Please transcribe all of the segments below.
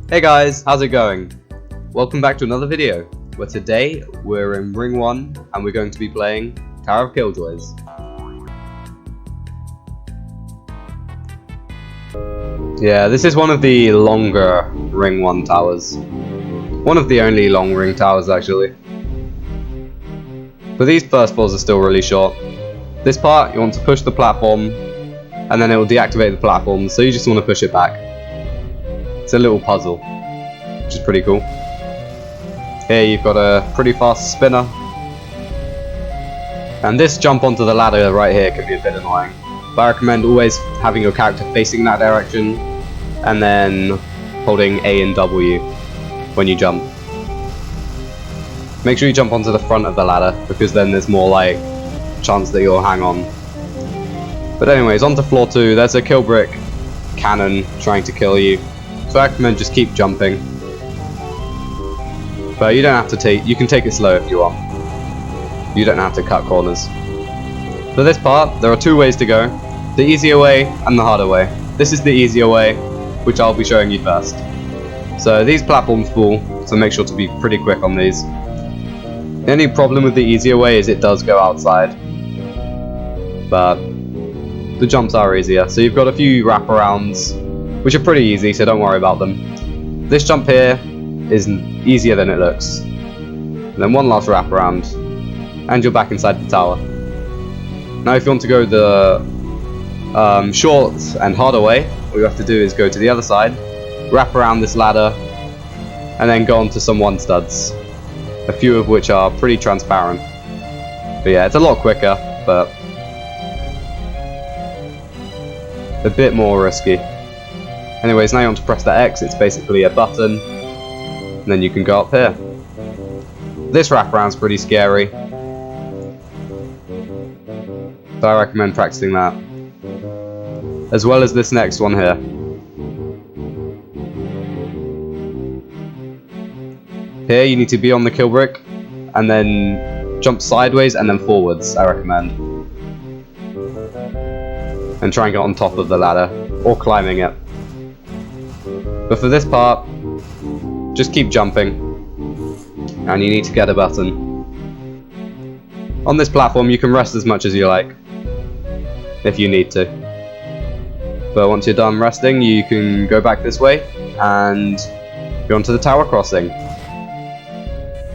Hey guys, how's it going? Welcome back to another video, where today we're in Ring 1 and we're going to be playing Tower of Killjoys. Yeah, this is one of the longer Ring 1 towers. One of the only long ring towers actually. But these first floors are still really short. This part, you want to push the platform and then it will deactivate the platform, so you just want to push it back. It's a little puzzle, which is pretty cool. Here you've got a pretty fast spinner. And this jump onto the ladder right here can be a bit annoying. But I recommend always having your character facing that direction and then holding A and W when you jump. Make sure you jump onto the front of the ladder because then there's more like chance that you'll hang on. But anyways, onto floor 2, there's a kill brick cannon trying to kill you. So I recommend just keep jumping. But you don't have to you can take it slow if you want. You don't have to cut corners. For this part, there are two ways to go. The easier way and the harder way. This is the easier way, which I'll be showing you first. So these platforms fall, so make sure to be pretty quick on these. The only problem with the easier way is it does go outside. But the jumps are easier. So you've got a few wraparounds, which are pretty easy, so don't worry about them. This jump here is easier than it looks. And then one last wraparound, and you're back inside the tower. Now if you want to go the short and harder way, all you have to do is go to the other side, wrap around this ladder, and then go onto some one studs. A few of which are pretty transparent. But yeah, it's a lot quicker, but a bit more risky. Anyways, now you want to press that X, it's basically a button, and then you can go up here. This wraparound's pretty scary, so I recommend practicing that. As well as this next one here. Here you need to be on the kill brick, and then jump sideways and then forwards, I recommend. And try and get on top of the ladder, or climbing it. But for this part, just keep jumping, and you need to get a button. On this platform you can rest as much as you like, if you need to. But once you're done resting, you can go back this way, and go onto the tower crossing.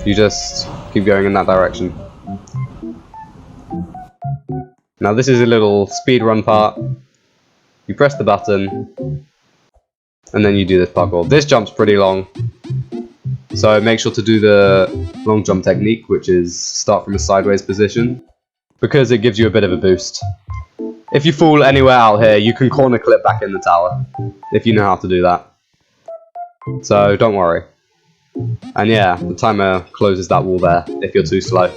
You just keep going in that direction. Now this is a little speedrun part. You press the button, and then you do this parkour. This jump's pretty long, so make sure to do the long jump technique, which is start from a sideways position, because it gives you a bit of a boost. If you fall anywhere out here, you can corner clip back in the tower, if you know how to do that. So don't worry. And yeah, the timer closes that wall there, if you're too slow.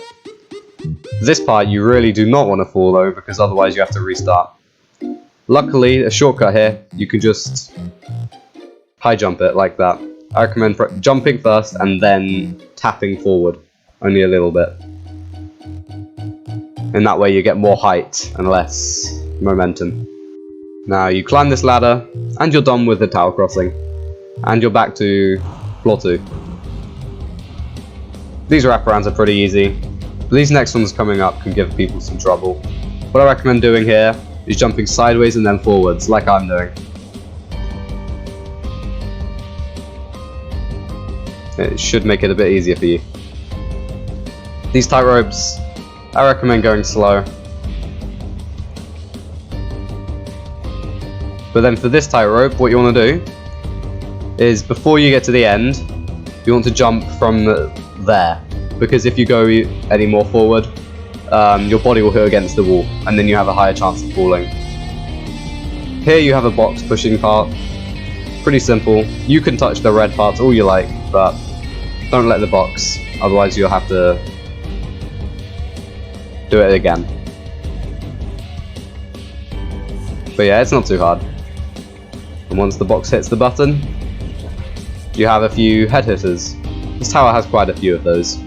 This part you really do not want to fall though, because otherwise you have to restart. Luckily, a shortcut here, you can just high jump it like that. I recommend jumping first and then tapping forward, only a little bit. In that way you get more height and less momentum. Now you climb this ladder, and you're done with the tower crossing. And you're back to floor 2. These wraparounds are pretty easy, but these next ones coming up can give people some trouble. What I recommend doing here is jumping sideways and then forwards, like I'm doing. It should make it a bit easier for you. These tightropes, I recommend going slow. But then for this tightrope, what you want to do is before you get to the end, you want to jump from there. Because if you go any more forward, your body will hit against the wall, and then you have a higher chance of falling. Here you have a box pushing part. Pretty simple. You can touch the red parts all you like, but don't let the box, otherwise you'll have to do it again. But yeah, it's not too hard. And once the box hits the button, you have a few head hitters. This tower has quite a few of those.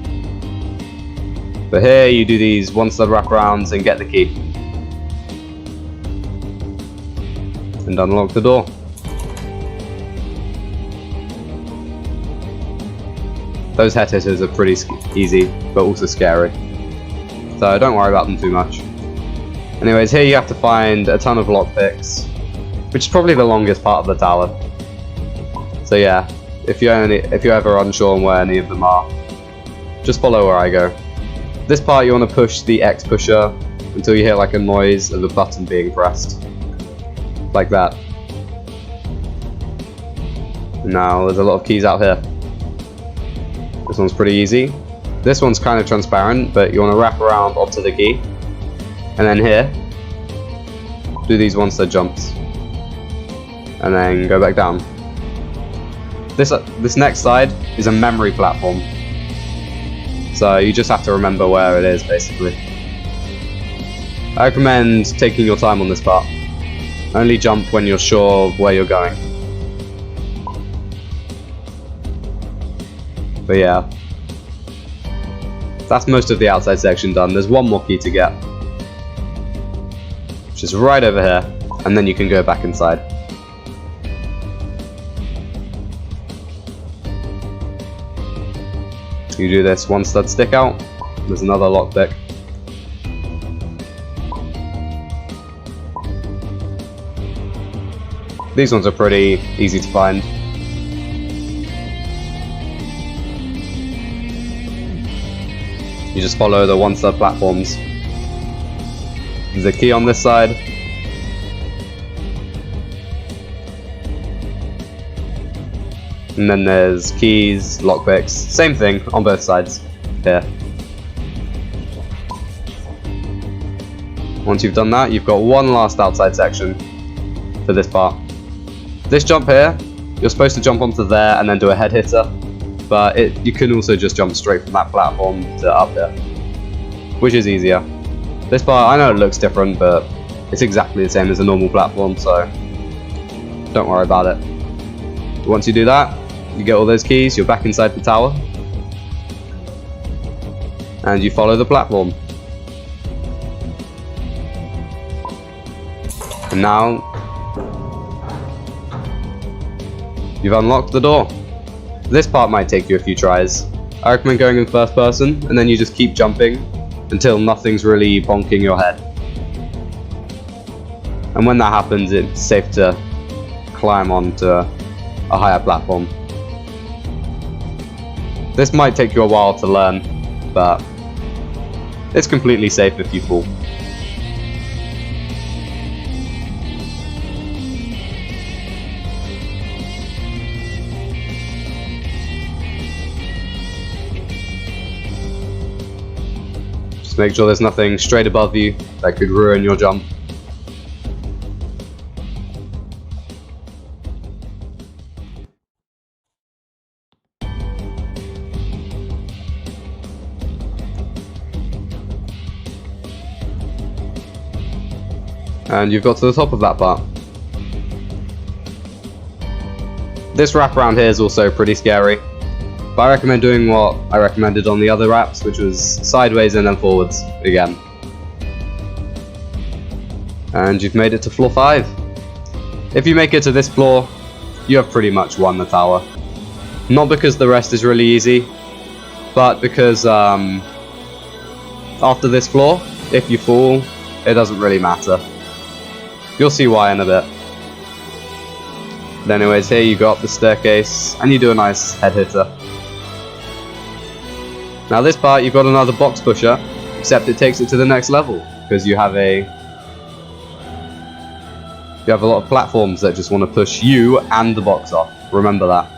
But here you do these one stud wraparounds and get the key. And unlock the door. Those head hitters are pretty easy, but also scary. So don't worry about them too much. Anyways, here you have to find a ton of lockpicks, which is probably the longest part of the tower. So yeah, if you're ever unsure on where any of them are, just follow where I go. This part you want to push the X pusher until you hear like a noise of a button being pressed. Like that. Now there's a lot of keys out here. This one's pretty easy. This one's kind of transparent, but you want to wrap around onto the key. And then here, do these one-step jumps. And then go back down. This next side is a memory platform. So you just have to remember where it is, basically. I recommend taking your time on this part. Only jump when you're sure where you're going. But yeah, that's most of the outside section done. There's one more key to get, which is right over here, and then you can go back inside. You do this one stud stick out, there's another lockpick. These ones are pretty easy to find. You just follow the one stud platforms. There's a key on this side. And then there's keys, lockpicks, same thing on both sides here. Once you've done that, you've got one last outside section for this part. This jump here, you're supposed to jump onto there and then do a head hitter, but you can also just jump straight from that platform to up here, which is easier. This part, I know it looks different, but it's exactly the same as a normal platform, so don't worry about it. Once you do that, you get all those keys, you're back inside the tower, and you follow the platform. And now, you've unlocked the door. This part might take you a few tries. I recommend going in first person, and then you just keep jumping until nothing's really bonking your head. And when that happens, it's safe to climb onto a higher platform. This might take you a while to learn, but it's completely safe if you fall. Just make sure there's nothing straight above you that could ruin your jump. And you've got to the top of that part. This wrap around here is also pretty scary, but I recommend doing what I recommended on the other wraps, which was sideways and then forwards again. And you've made it to floor 5. If you make it to this floor, you have pretty much won the tower. Not because the rest is really easy, but because after this floor, if you fall, it doesn't really matter. You'll see why in a bit. But anyways, here you go up the staircase, and you do a nice head hitter. Now this part, you've got another box pusher, except it takes it to the next level, because you have a lot of platforms that just want to push you and the box off. Remember that.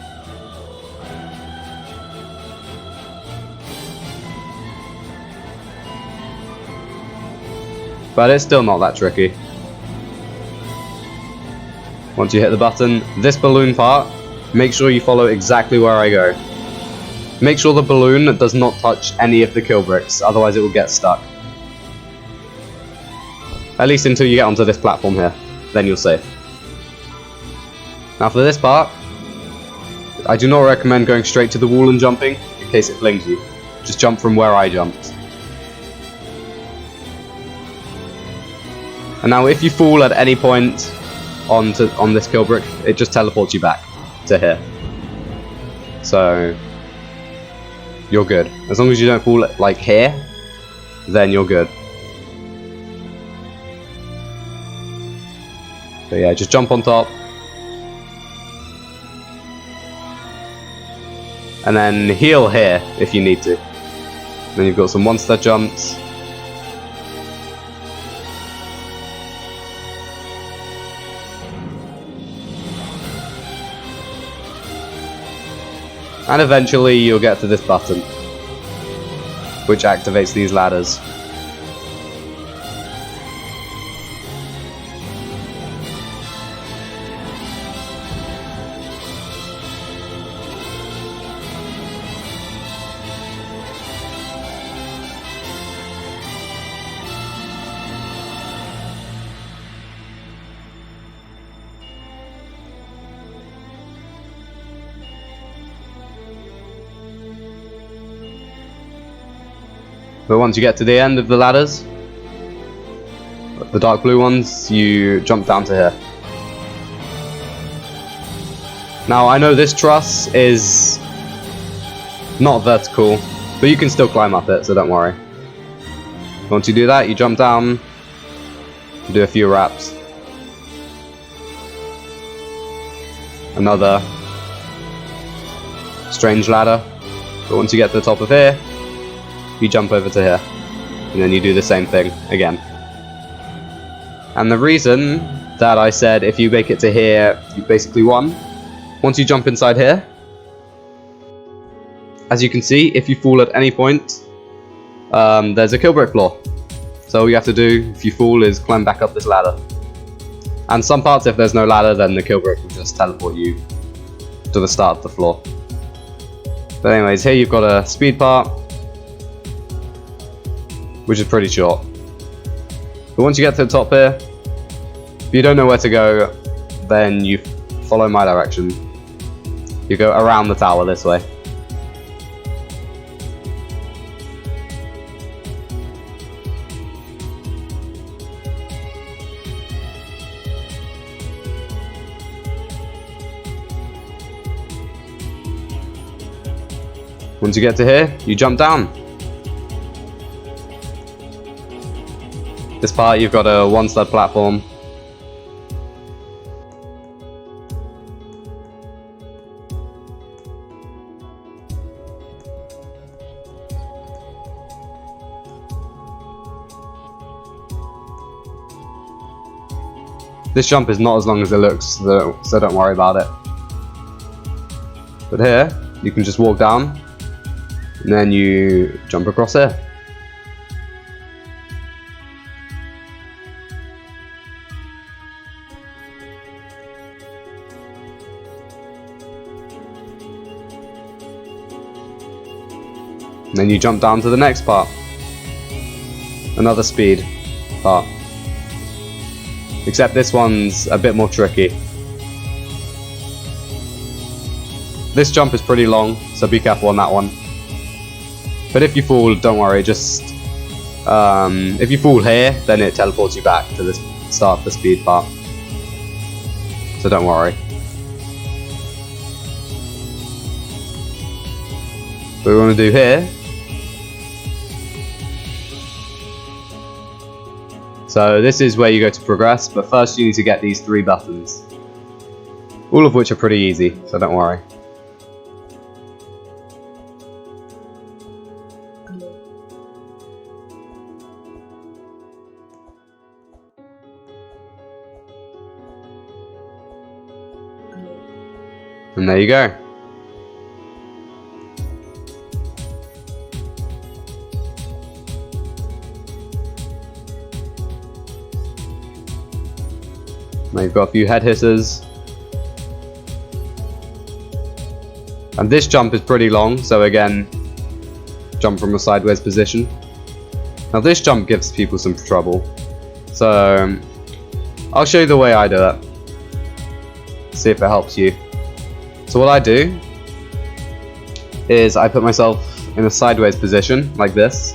But it's still not that tricky. Once you hit the button, this balloon part, make sure you follow exactly where I go. Make sure the balloon does not touch any of the kill bricks, otherwise it will get stuck. At least until you get onto this platform here, then you're safe. Now for this part, I do not recommend going straight to the wall and jumping, in case it flings you. Just jump from where I jumped. And now if you fall at any point on this kill brick, it just teleports you back to here. So you're good. As long as you don't fall like here, then you're good. So yeah, just jump on top. And then heal here if you need to. Then you've got some monster jumps. And eventually you'll get to this button, which activates these ladders. But once you get to the end of the ladders, the dark blue ones, you jump down to here. Now I know this truss is not vertical, but you can still climb up it, so don't worry. Once you do that, you jump down, do a few wraps. Another strange ladder, but once you get to the top of here, you jump over to here, and then you do the same thing again. And the reason that I said if you make it to here, you basically won. Once you jump inside here, as you can see, if you fall at any point, there's a kill brick floor. So all you have to do if you fall is climb back up this ladder. And some parts, if there's no ladder, then the kill brick will just teleport you to the start of the floor. But anyways, here you've got a speed part, which is pretty short. But once you get to the top here, if you don't know where to go, then you follow my direction. You go around the tower this way. Once you get to here, you jump down. This part, you've got a one-stud platform. This jump is not as long as it looks, so don't worry about it. But here, you can just walk down, and then you jump across here. And then you jump down to the next part. Another speed part. Except this one's a bit more tricky. This jump is pretty long, so be careful on that one. But if you fall, don't worry, just... if you fall here, then it teleports you back to the start of the speed part. So don't worry. What we want to do here... So this is where you go to progress, but first you need to get these 3 buttons. All of which are pretty easy, so don't worry. And there you go. Now you've got a few head hitters. And this jump is pretty long, so again, jump from a sideways position. Now this jump gives people some trouble. So, I'll show you the way I do it. See if it helps you. So what I do is I put myself in a sideways position, like this.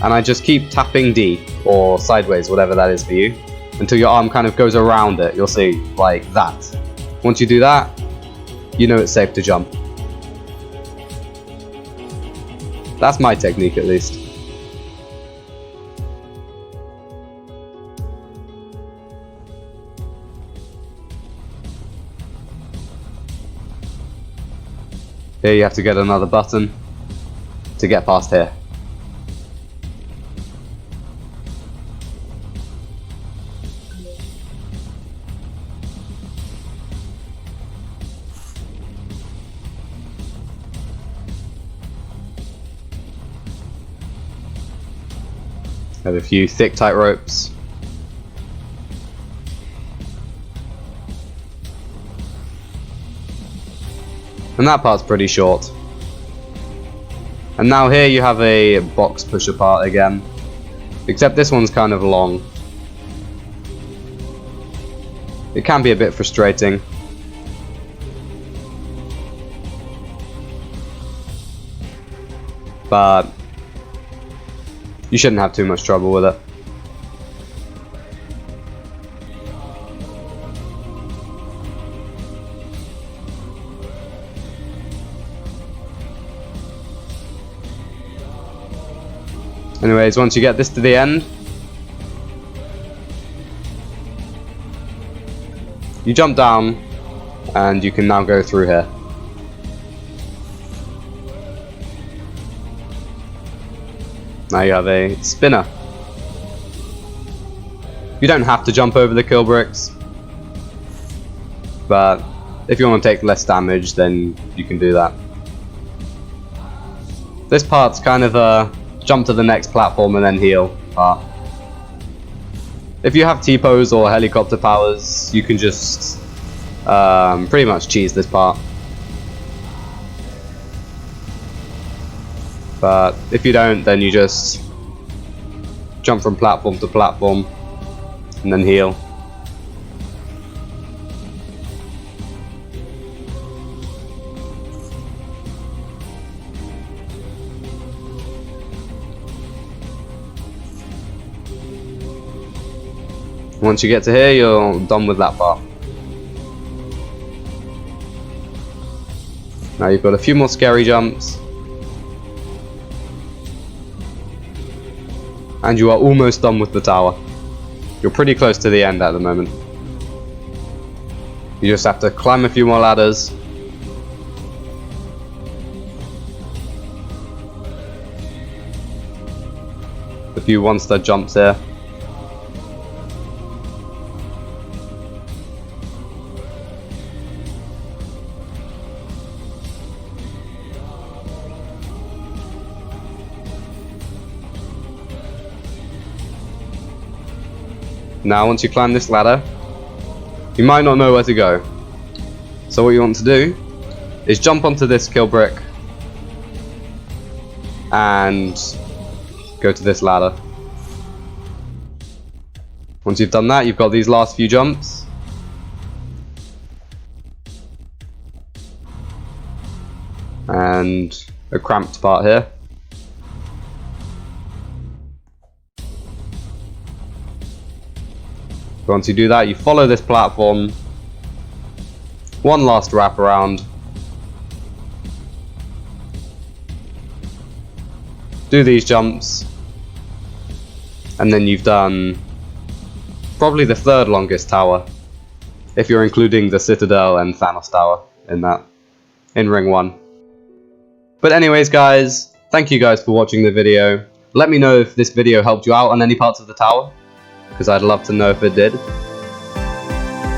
And I just keep tapping D, or sideways, whatever that is for you, until your arm kind of goes around it. You'll see, like that. Once you do that, you know it's safe to jump. That's my technique, at least. Here you have to get another button to get past here. Have a few thick tight ropes. And that part's pretty short. And now here you have a box pusher part again. Except this one's kind of long. It can be a bit frustrating. But you shouldn't have too much trouble with it. Anyways, once you get this to the end, you jump down and you can now go through here. Now you have a spinner. You don't have to jump over the kill bricks, but if you want to take less damage, then you can do that. This part's kind of a jump to the next platform and then heal part. If you have T-pose or helicopter powers, you can just pretty much cheese this part. But if you don't, then you just jump from platform to platform and then heal. Once you get to here, you're done with that part. Now you've got a few more scary jumps. And you are almost done with the tower. You're pretty close to the end at the moment. You just have to climb a few more ladders. A few one-stud jumps here. Now once you climb this ladder, you might not know where to go. So what you want to do is jump onto this kill brick and go to this ladder. Once you've done that, you've got these last few jumps. And a cramped part here. Once you do that, you follow this platform, one last wrap around, do these jumps, and then you've done probably the third longest tower, if you're including the Citadel and Thanos Tower in Ring 1. But anyways guys, thank you guys for watching the video. Let me know if this video helped you out on any parts of the tower, because I'd love to know if it did.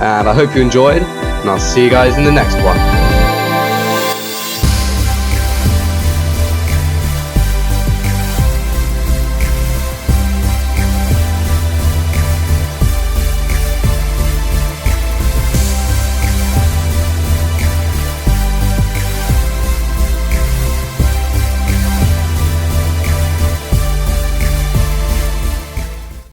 And I hope you enjoyed, and I'll see you guys in the next one.